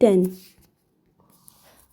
10।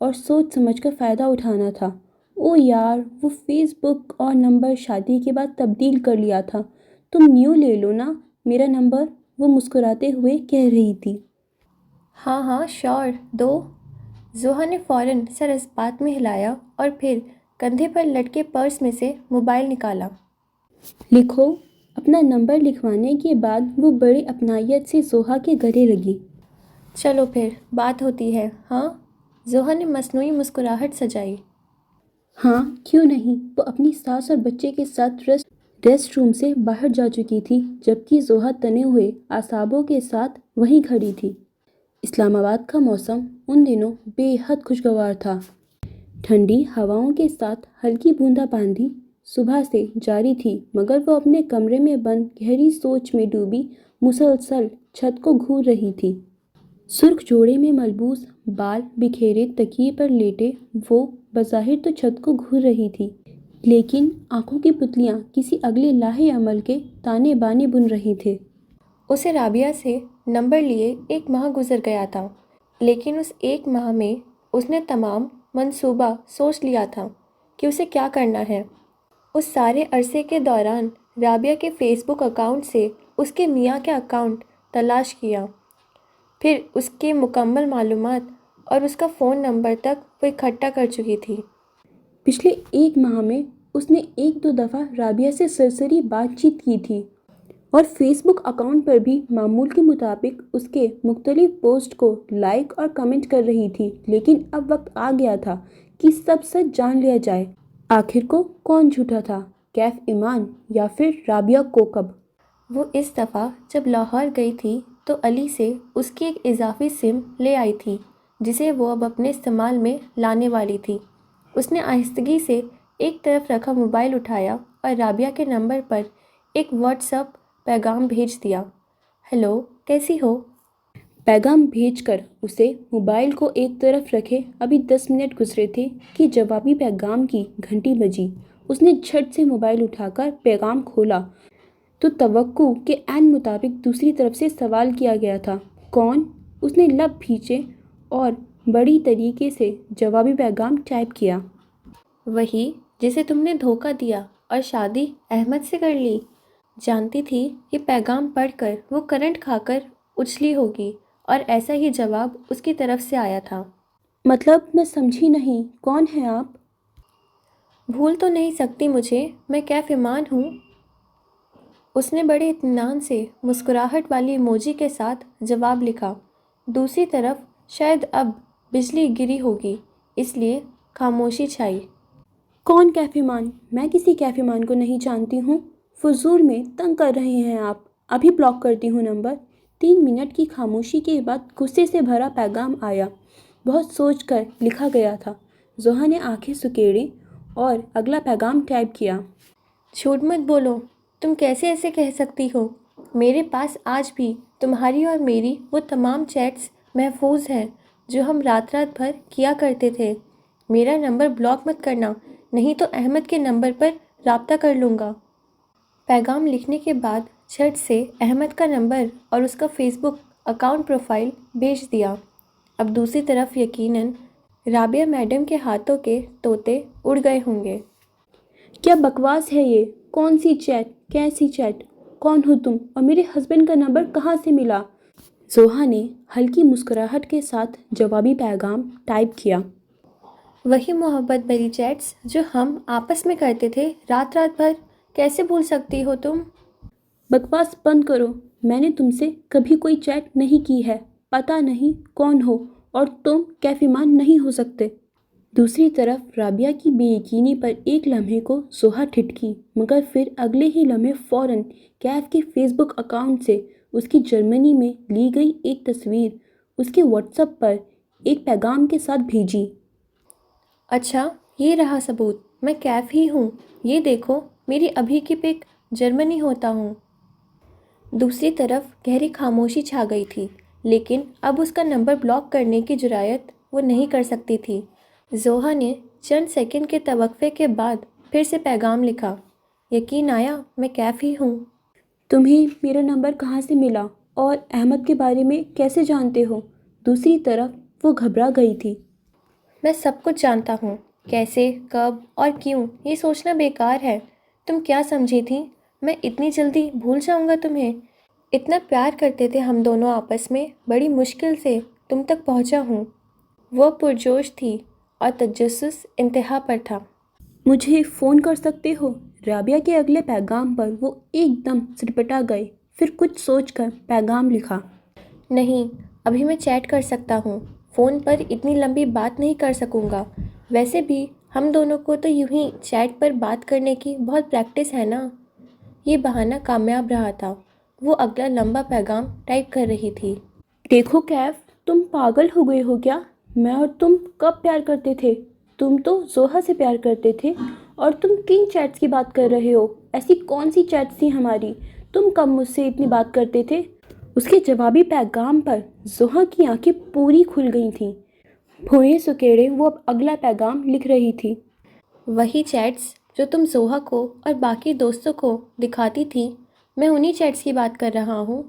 اور سوچ سمجھ کر فائدہ اٹھانا تھا۔ او یار، وہ فیس بک اور نمبر شادی کے بعد تبدیل کر لیا تھا۔ تم نیو لے لو نا میرا نمبر، وہ مسکراتے ہوئے کہہ رہی تھی۔ ہاں ہاں شور دو۔ زوہا نے فوراً سر اس بات میں ہلایا اور پھر کندھے پر لٹکے پرس میں سے موبائل نکالا۔ لکھو۔ اپنا نمبر لکھوانے کے بعد وہ بڑی اپنائیت سے زوہا کے گلے لگی۔ چلو پھر بات ہوتی ہے ہاں؟ زوہا نے مصنوعی مسکراہٹ سجائی۔ ہاں کیوں نہیں۔ وہ اپنی ساس اور بچے کے ساتھ ریسٹ روم سے باہر جا چکی تھی جبکہ زوہا تنے ہوئے اعصابوں کے ساتھ وہیں کھڑی تھی۔ اسلام آباد کا موسم ان دنوں بے حد خوشگوار تھا۔ ٹھنڈی ہواؤں کے ساتھ ہلکی بوندا باندی صبح سے جاری تھی، مگر وہ اپنے کمرے میں بند گہری سوچ میں ڈوبی مسلسل چھت کو گھور رہی تھی۔ سرخ جوڑے میں ملبوس، بال بکھیرے تکیے پر لیٹے وہ بظاہر تو چھت کو گھور رہی تھی، لیکن آنکھوں کی پتلیاں کسی اگلے لاہے عمل کے تانے بانے بن رہی تھے۔ اسے رابعہ سے نمبر لیے 1 ماہ گزر گیا تھا، لیکن اس 1 ماہ میں اس نے تمام منصوبہ سوچ لیا تھا کہ اسے کیا کرنا ہے۔ اس سارے عرصے کے دوران رابعہ کے فیس بک اکاؤنٹ سے اس کے میاں کا اکاؤنٹ تلاش کیا، پھر اس کے مکمل معلومات اور اس کا فون نمبر تک وہ اکٹھا کر چکی تھی۔ پچھلے 1 ماہ میں اس نے 1-2 دفعہ رابعہ سے سرسری بات چیت کی تھی اور فیس بک اکاؤنٹ پر بھی معمول کے مطابق اس کے مختلف پوسٹ کو لائک اور کمنٹ کر رہی تھی، لیکن اب وقت آ گیا تھا کہ سب سچ جان لیا جائے۔ آخر کو کون جھوٹا تھا، کیف ایمان یا پھر رابعہ کوکب؟ وہ اس دفعہ جب لاہور گئی تھی تو علی سے اس کی ایک اضافی سم لے آئی تھی جسے وہ اب اپنے استعمال میں لانے والی تھی۔ اس نے آہستگی سے ایک طرف رکھا موبائل اٹھایا اور رابعہ کے نمبر پر ایک واٹس ایپ پیغام بھیج دیا۔ ہیلو، کیسی ہو؟ پیغام بھیج کر اسے موبائل کو ایک طرف رکھے ابھی 10 منٹ گزرے تھے کہ جوابی پیغام کی گھنٹی بجی۔ اس نے جھٹ سے موبائل اٹھا کر پیغام کھولا تو توقع کے عین مطابق دوسری طرف سے سوال کیا گیا تھا، کون؟ اس نے لب کھینچے اور بڑی طریقے سے جوابی پیغام ٹائپ کیا۔ وہی جسے تم نے دھوکہ دیا اور شادی احمد سے کر لی۔ جانتی تھی یہ پیغام پڑھ کر وہ کرنٹ کھا کر اچھلی ہوگی، اور ایسا ہی جواب اس کی طرف سے آیا تھا۔ مطلب میں سمجھی نہیں، کون ہیں آپ؟ بھول تو نہیں سکتی مجھے، میں کیف ایمان ہوں۔ اس نے بڑے اطمینان سے مسکراہٹ والی ایموجی کے ساتھ جواب لکھا۔ دوسری طرف شاید اب بجلی گری ہوگی، اس لیے خاموشی چھائی۔ کون کیف ایمان؟ میں کسی کیف ایمان کو نہیں جانتی ہوں۔ فضول میں تنگ کر رہے ہیں آپ، ابھی بلاک کرتی ہوں نمبر۔ 3 منٹ کی خاموشی کے بعد غصے سے بھرا پیغام آیا، بہت سوچ کر لکھا گیا تھا۔ زوہا نے آنکھیں سکیڑیں اور اگلا پیغام ٹائپ کیا۔ جھوٹ مت بولو، تم کیسے ایسے کہہ سکتی ہو؟ میرے پاس آج بھی تمہاری اور میری وہ تمام چیٹس محفوظ ہیں جو ہم رات بھر کیا کرتے تھے۔ میرا نمبر بلاک مت کرنا، نہیں تو احمد کے نمبر پر رابطہ کر لوں گا۔ پیغام لکھنے کے بعد جھٹ سے احمد کا نمبر اور اس کا فیس بک اکاؤنٹ پروفائل بھیج دیا۔ اب دوسری طرف یقیناً رابعہ میڈم کے ہاتھوں کے طوطے اڑ گئے ہوں گے۔ کیا بکواس ہے یہ؟ کون سی چیٹ؟ کیسی چیٹ؟ کون ہو تم اور میرے ہسبینڈ کا نمبر کہاں سے ملا؟ زوہا نے ہلکی مسکراہٹ کے ساتھ جوابی پیغام ٹائپ کیا۔ وہی محبت بھری چیٹس جو ہم آپس میں کرتے تھے رات بھر، کیسے بھول سکتی ہو تم؟ بکواس بند کرو، میں نے تم سے کبھی کوئی چیٹ نہیں کی ہے، پتہ نہیں کون ہو، اور تم کیف ایمان نہیں ہو سکتے۔ دوسری طرف رابعہ کی بے یقینی پر ایک لمحے کو زوہا ٹھٹکی، مگر پھر اگلے ہی لمحے فوراً کیف کے فیس بک اکاؤنٹ سے اس کی جرمنی میں لی گئی ایک تصویر اس کے واٹس ایپ پر ایک پیغام کے ساتھ بھیجی۔ اچھا، یہ رہا ثبوت، میں کیف ہی ہوں، یہ دیکھو میری ابھی کی پک، جرمنی ہوتا ہوں۔ دوسری طرف گہری خاموشی چھا گئی تھی، لیکن اب اس کا نمبر بلاک کرنے کی جرأت وہ نہیں کر سکتی تھی۔ زوہا نے چند سیکنڈ کے توقفے کے بعد پھر سے پیغام لکھا۔ یقین آیا میں کیف ہی ہوں۔ تمہیں میرا نمبر کہاں سے ملا اور احمد کے بارے میں کیسے جانتے ہو؟ دوسری طرف وہ گھبرا گئی تھی۔ میں سب کچھ جانتا ہوں، کیسے، کب اور کیوں یہ سوچنا بیکار ہے۔ تم کیا سمجھی تھی میں اتنی جلدی بھول جاؤں گا تمہیں؟ اتنا پیار کرتے تھے ہم دونوں آپس میں، بڑی مشکل سے تم تک پہنچا ہوں۔ وہ پرجوش تھی اور تجسس انتہا پر تھا۔ مجھے فون کر سکتے ہو؟ رابعہ کے اگلے پیغام پر وہ ایک دم سرپٹا گئے، پھر کچھ سوچ کر پیغام لکھا۔ نہیں، ابھی میں چیٹ کر سکتا ہوں، فون پر اتنی لمبی بات نہیں کر سکوں گا۔ ویسے بھی ہم دونوں کو تو یوں ہی چیٹ پر بات کرنے کی بہت پریکٹس ہے نا۔ یہ بہانہ کامیاب رہا تھا۔ وہ اگلا لمبا پیغام ٹائپ کر رہی تھی۔ دیکھو کیف، تم پاگل ہو گئے ہو کیا؟ میں اور تم کب پیار کرتے تھے؟ تم تو زوہا سے پیار کرتے تھے، اور تم کن چیٹس کی بات کر رہے ہو؟ ایسی کون سی چیٹس تھی ہماری؟ تم کب مجھ سے اتنی بات کرتے تھے؟ اس کے جوابی پیغام پر زوہا کی آنکھیں پوری کھل گئی تھیں۔ بھوئیں سکیڑے وہ اب اگلا پیغام لکھ رہی تھی۔ وہی چیٹس جو تم زوہا کو اور باقی دوستوں کو دکھاتی تھی، میں انہی چیٹس کی بات کر رہا ہوں۔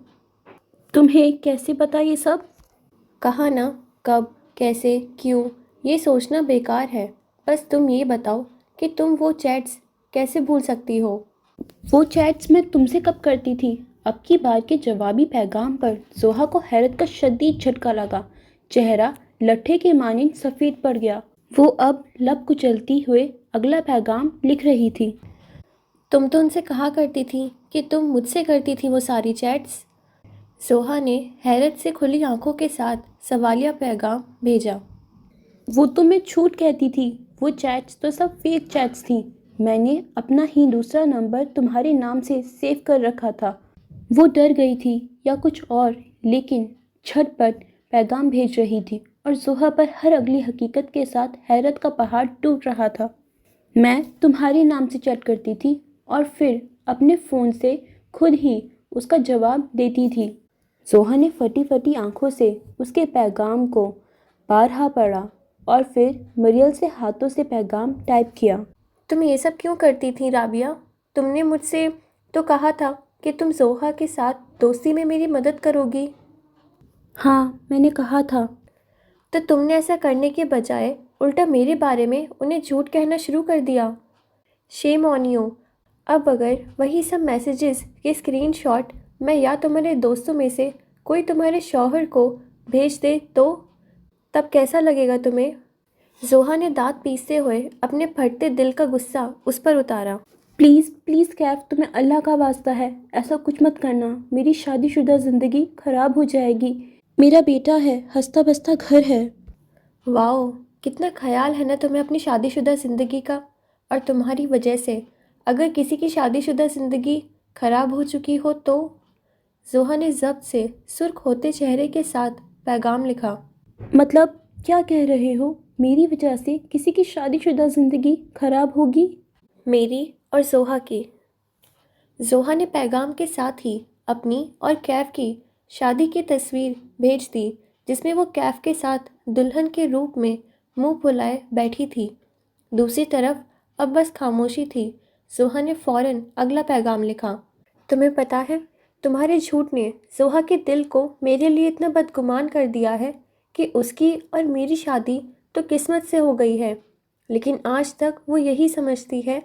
تمہیں کیسے پتا یہ سب؟ کہا نا، کب، کیسے، کیوں یہ سوچنا بیکار ہے۔ بس تم یہ بتاؤ کہ تم وہ چیٹس کیسے بھول سکتی ہو؟ وہ چیٹس میں تم سے کب کرتی تھی؟ اب کی بار کے جوابی پیغام پر زوہا کو حیرت کا شدید جھٹکا لگا۔ چہرہ لٹھے کے مانند سفید پڑ گیا۔ وہ اب لب کچلتی ہوئے اگلا پیغام لکھ رہی تھی۔ تم تو ان سے کہا کرتی تھی کہ تم مجھ سے کرتی تھی وہ ساری چیٹس۔ زوہا نے حیرت سے کھلی آنکھوں کے ساتھ سوالیہ پیغام بھیجا۔ وہ تمہیں جھوٹ کہتی تھی، وہ چیٹس تو سب فیک چیٹس تھیں۔ میں نے اپنا ہی دوسرا نمبر تمہارے نام سے سیو کر رکھا تھا۔ وہ ڈر گئی تھی یا کچھ اور، لیکن جھٹ پٹ پیغام بھیج رہی تھی، اور زوہا پر ہر اگلی حقیقت کے ساتھ حیرت کا پہاڑ ٹوٹ رہا تھا۔ میں تمہارے نام سے چیٹ کرتی تھی اور پھر اپنے فون سے خود ہی اس کا جواب دیتی تھی۔ زوہا نے پھٹی پھٹی آنکھوں سے اس کے پیغام کو بارہا پڑھا اور پھر مریل سے ہاتھوں سے پیغام ٹائپ کیا۔ تم یہ سب کیوں کرتی تھی رابعہ؟ تم نے مجھ سے تو کہا تھا کہ تم زوہا کے ساتھ دوستی میں میری مدد کرو گی۔ ہاں، میں نے کہا تھا۔ تو تم نے ایسا کرنے کے بجائے الٹا میرے بارے میں انہیں جھوٹ کہنا شروع کر دیا۔ شیم آن یو۔ اب اگر وہی سب میسیجز کے اسکرین شاٹ میں یا تمہارے دوستوں میں سے کوئی تمہارے شوہر کو بھیج دے تو تب کیسا لگے گا تمہیں؟ زوہا نے دانت پیستے ہوئے اپنے پھٹتے دل کا غصہ اس پر اتارا۔ پلیز پلیز کیف، تمہیں اللہ کا واسطہ ہے، ایسا کچھ مت کرنا۔ میری شادی شدہ زندگی خراب ہو جائے گی۔ میرا بیٹا ہے، ہنستا بستا گھر ہے۔ واؤ، کتنا خیال ہے نا تمہیں اپنی شادی شدہ زندگی کا، اور تمہاری وجہ سے اگر کسی کی شادی شدہ زندگی خراب ہو چکی ہو تو؟ زوہا نے ضبط سے سرخ ہوتے چہرے کے ساتھ پیغام لکھا۔ مطلب کیا کہہ رہے ہو؟ میری وجہ سے کسی کی شادی شدہ زندگی خراب ہوگی؟ میری اور زوہا کی۔ زوہا نے پیغام کے ساتھ ہی اپنی اور کیف کی شادی کی تصویر بھیج دی، جس میں وہ کیف کے ساتھ دلہن کے روپ میں منہ پھلائے بیٹھی تھی۔ دوسری طرف اب بس خاموشی تھی۔ زوہا نے فوراً اگلا پیغام لکھا۔ تمہیں پتہ ہے، تمہارے جھوٹ نے زوہا کے دل کو میرے لیے اتنا بدگمان کر دیا ہے کہ اس کی اور میری شادی تو قسمت سے ہو گئی ہے، لیکن آج تک وہ یہی سمجھتی ہے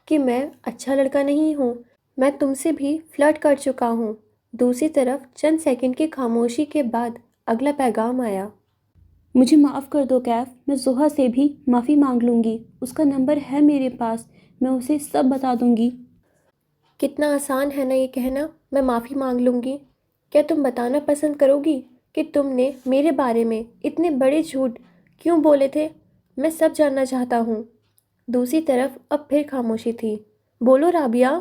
کہ میں اچھا لڑکا نہیں ہوں۔ میں تم سے بھی فلرٹ کر چکا ہوں۔ دوسری طرف چند سیکنڈ کی خاموشی کے بعد اگلا پیغام آیا۔ مجھے معاف کر دو کیف، میں زوہا سے بھی معافی مانگ لوں گی۔ اس کا نمبر ہے میرے پاس، میں اسے سب بتا دوں گی۔ کتنا آسان ہے نا یہ کہنا، میں معافی مانگ لوں گی۔ کیا تم بتانا پسند کرو گی کہ تم نے میرے بارے میں اتنے بڑے جھوٹ کیوں بولے تھے؟ میں سب جاننا چاہتا ہوں۔ دوسری طرف اب پھر خاموشی تھی۔ بولو رابعہ۔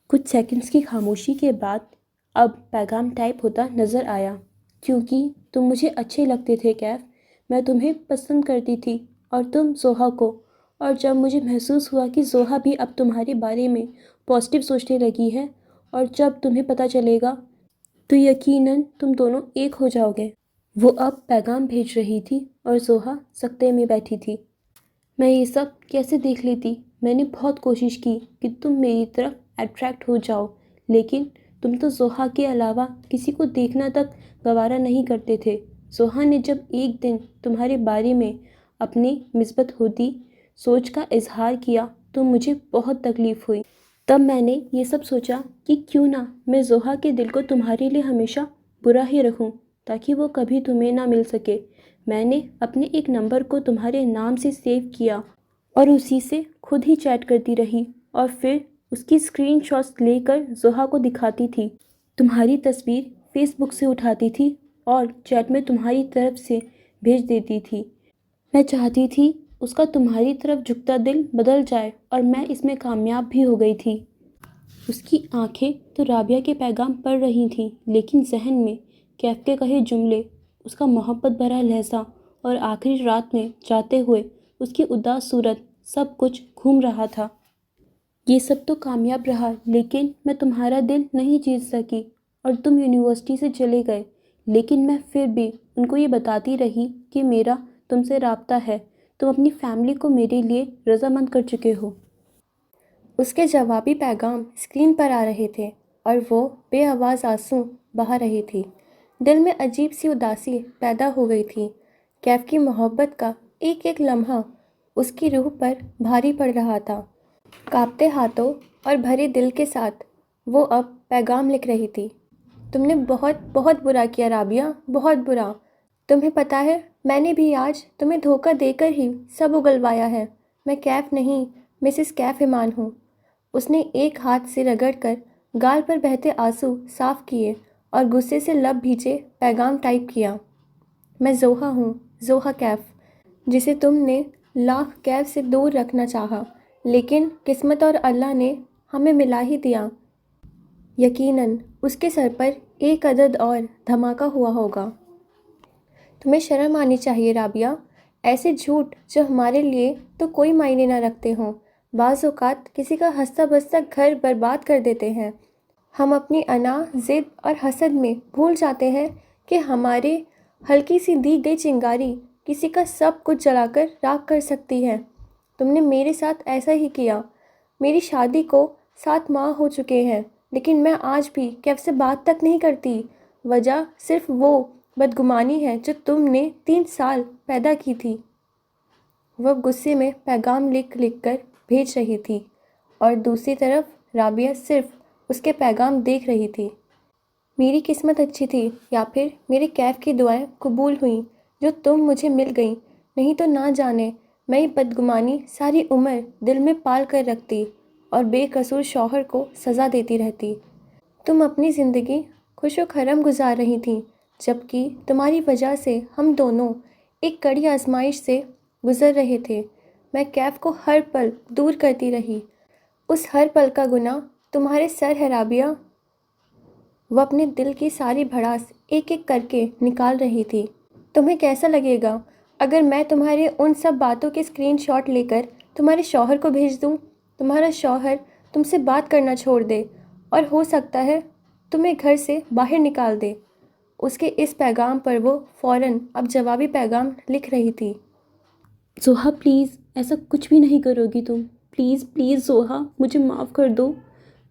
کچھ سیکنڈز کی خاموشی کے بعد اب پیغام ٹائپ ہوتا نظر آیا۔ کیونکہ تم مجھے اچھے لگتے تھے کیف، میں تمہیں پسند کرتی تھی اور تم زوہا کو، اور جب مجھے محسوس ہوا کہ زوہا بھی اب تمہارے بارے میں پازیٹیو سوچنے لگی ہے، اور جب تمہیں پتہ چلے گا تو یقیناً تم دونوں ایک ہو جاؤ گے۔ وہ اب پیغام بھیج رہی تھی اور زوہا سکتے میں بیٹھی تھی۔ میں یہ سب کیسے دیکھ لیتی؟ میں نے بہت کوشش کی کہ تم میری طرف اٹریکٹ ہو جاؤ، لیکن تم تو زوہا کے علاوہ کسی کو دیکھنا تک گوارا نہیں کرتے تھے۔ زوہا نے جب ایک دن تمہارے بارے میں اپنی مثبت ہوتی سوچ کا اظہار کیا تو مجھے بہت تکلیف ہوئی۔ تب میں نے یہ سب سوچا کہ کیوں نہ میں زوہا کے دل کو تمہارے لیے ہمیشہ برا ہی رکھوں تاکہ وہ کبھی تمہیں نہ مل سکے۔ میں نے اپنے ایک نمبر کو تمہارے نام سے سیو کیا اور اسی سے خود ہی چیٹ کرتی رہی اور پھر اس کی اسکرین شاٹس لے کر زوہا کو دکھاتی تھی۔ تمہاری تصویر فیس بک سے اٹھاتی تھی اور چیٹ میں تمہاری طرف سے بھیج دیتی تھی۔ میں چاہتی تھی اس کا تمہاری طرف جھکتا دل بدل جائے اور میں اس میں کامیاب بھی ہو گئی تھی۔ اس کی آنکھیں تو رابعہ کے پیغام پڑھ رہی تھیں لیکن ذہن میں کیف کے کہے جملے، اس کا محبت بھرا لہجہ اور آخری رات میں جاتے ہوئے اس کی اداس صورت سب کچھ گھوم رہا تھا۔ یہ سب تو کامیاب رہا لیکن میں تمہارا دل نہیں جیت سکی اور تم یونیورسٹی سے چلے گئے، لیکن میں پھر بھی ان کو یہ بتاتی رہی کہ میرا تم سے رابطہ ہے، تم اپنی فیملی کو میرے لیے رضامند کر چکے ہو۔ اس کے جوابی پیغام اسکرین پر آ رہے تھے اور وہ بے آواز آنسو بہا رہی تھی۔ دل میں عجیب سی اداسی پیدا ہو گئی تھی۔ کیف کی محبت کا ایک ایک لمحہ اس کی روح پر بھاری پڑ رہا تھا۔ کانپتے ہاتھوں اور بھرے دل کے ساتھ وہ اب پیغام لکھ رہی تھی۔ تم نے بہت بہت برا کیا رابعہ، بہت برا۔ تمہیں پتہ ہے میں نے بھی آج تمہیں دھوکہ دے کر ہی سب اگلوایا ہے۔ میں کیف نہیں، مسز کیف ایمان ہوں۔ اس نے ایک ہاتھ سے رگڑ کر گال پر بہتے آنسو صاف کیے اور غصے سے لب بھیجے پیغام ٹائپ کیا۔ میں زوہا ہوں، زوہا کیف، جسے تم نے لاکھ کیف سے دور رکھنا چاہا لیکن قسمت اور اللہ نے ہمیں ملا ہی دیا۔ یقیناً اس کے سر پر ایک عدد اور دھماکہ ہوا ہوگا۔ تمہیں شرم آنی چاہیے رابعہ، ایسے جھوٹ جو ہمارے لیے تو کوئی معنی نہ رکھتے ہوں بعض اوقات کسی کا ہنستا بستا گھر برباد کر دیتے ہیں۔ ہم اپنی انا، ضد اور حسد میں بھول جاتے ہیں کہ ہمارے ہلکی سی دی گئی چنگاری کسی کا سب کچھ جلا کر راکھ کر سکتی ہے۔ تم نے میرے ساتھ ایسا ہی کیا۔ میری شادی کو 7 ماہ ہو چکے ہیں لیکن میں آج بھی کیف سے بات تک نہیں کرتی۔ وجہ صرف وہ بدگمانی ہے جو تم نے 3 سال پیدا کی تھی۔ وہ غصے میں پیغام لکھ لکھ کر بھیج رہی تھی اور دوسری طرف رابعہ صرف اس کے پیغام دیکھ رہی تھی۔ میری قسمت اچھی تھی یا پھر میرے کیف کی دعائیں قبول ہوئیں جو تم مجھے مل گئیں، نہیں تو نہ جانے میں یہ بدگمانی ساری عمر دل میں پال کر رکھتی اور بے قصور شوہر کو سزا دیتی رہتی۔ تم اپنی زندگی خوش و خرم گزار رہی تھیں جبکہ تمہاری وجہ سے ہم دونوں ایک کڑی آزمائش سے گزر رہے تھے۔ میں کیف کو ہر پل دور کرتی رہی، اس ہر پل کا گناہ تمہارے سر ہے رابعہ۔ وہ اپنے دل کی ساری بھڑاس ایک ایک کر کے نکال رہی تھی۔ تمہیں کیسا لگے گا اگر میں تمہارے ان سب باتوں کے اسکرین شاٹ لے کر تمہارے شوہر کو بھیج دوں؟ تمہارا شوہر تم سے بات کرنا چھوڑ دے اور ہو سکتا ہے تمہیں گھر سے باہر نکال دے۔ اس کے اس پیغام پر وہ فوراً اب جوابی پیغام لکھ رہی تھی۔ زوہا پلیز ایسا کچھ بھی نہیں کرو گی تم، پلیز پلیز زوہا مجھے معاف کر دو،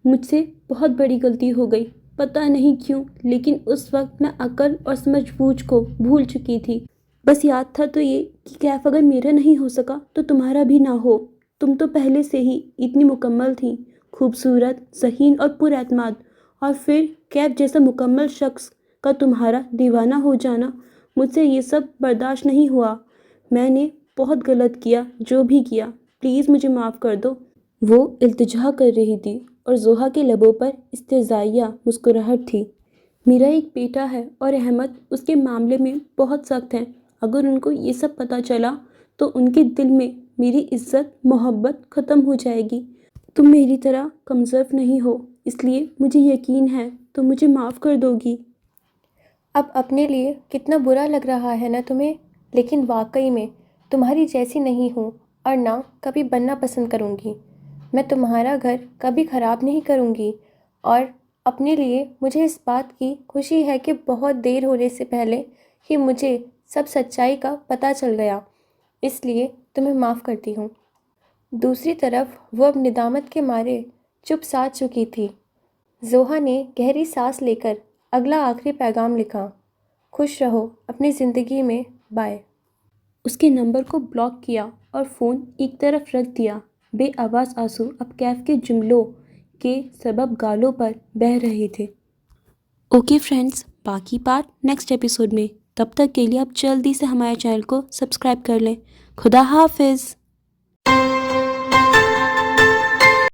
مجھ سے بہت بڑی غلطی ہو گئی، پتہ نہیں کیوں لیکن اس وقت میں عقل اور سمجھ بوجھ کو بھول چکی تھی۔ بس یاد تھا تو یہ کہ کیف اگر میرا نہیں ہو سکا تو تمہارا بھی نہ ہو۔ تم تو پہلے سے ہی اتنی مکمل تھی، خوبصورت، ذہین اور پر اعتماد، اور پھر کیف جیسا مکمل شخص کا تمہارا دیوانہ ہو جانا، مجھ سے یہ سب برداشت نہیں ہوا۔ میں نے بہت غلط کیا، جو بھی کیا، پلیز مجھے معاف کر دو۔ وہ التجا کر رہی تھی اور زوہا کے لبوں پر استہزائیہ مسکراہٹ تھی۔ میرا ایک بیٹا ہے اور احمد اس کے معاملے میں بہت سخت ہیں۔ اگر ان کو یہ سب پتہ چلا تو ان کے دل میں میری عزت محبت ختم ہو جائے گی۔ تم میری طرح کمزور نہیں ہو، اس لیے مجھے یقین ہے تم مجھے معاف کر دو گی۔ اب اپنے لیے کتنا برا لگ رہا ہے نا تمہیں، لیکن واقعی میں تمہاری جیسی نہیں ہوں اور نہ کبھی بننا پسند کروں گی۔ میں تمہارا گھر کبھی خراب نہیں کروں گی اور اپنے لیے مجھے اس بات کی خوشی ہے کہ بہت دیر ہونے سے پہلے ہی مجھے سب سچائی کا پتہ چل گیا، اس لیے تمہیں معاف کرتی ہوں۔ دوسری طرف وہ اب ندامت کے مارے چپ سا چکی تھی۔ زوہا نے گہری سانس لے کر اگلا آخری پیغام لکھا۔ خوش رہو اپنی زندگی میں، بائے۔ اس کے نمبر کو بلاک کیا اور فون ایک طرف رکھ دیا۔ بے آواز آنسو اب کیف کے جملوں کے سبب گالوں پر بہہ رہے تھے۔ اوکے فرینڈز، باقی پارٹ نیکسٹ ایپیسوڈ میں۔ تب تک کے لیے آپ جلدی سے ہمارے چینل کو سبسکرائب کر لیں۔ خدا حافظ۔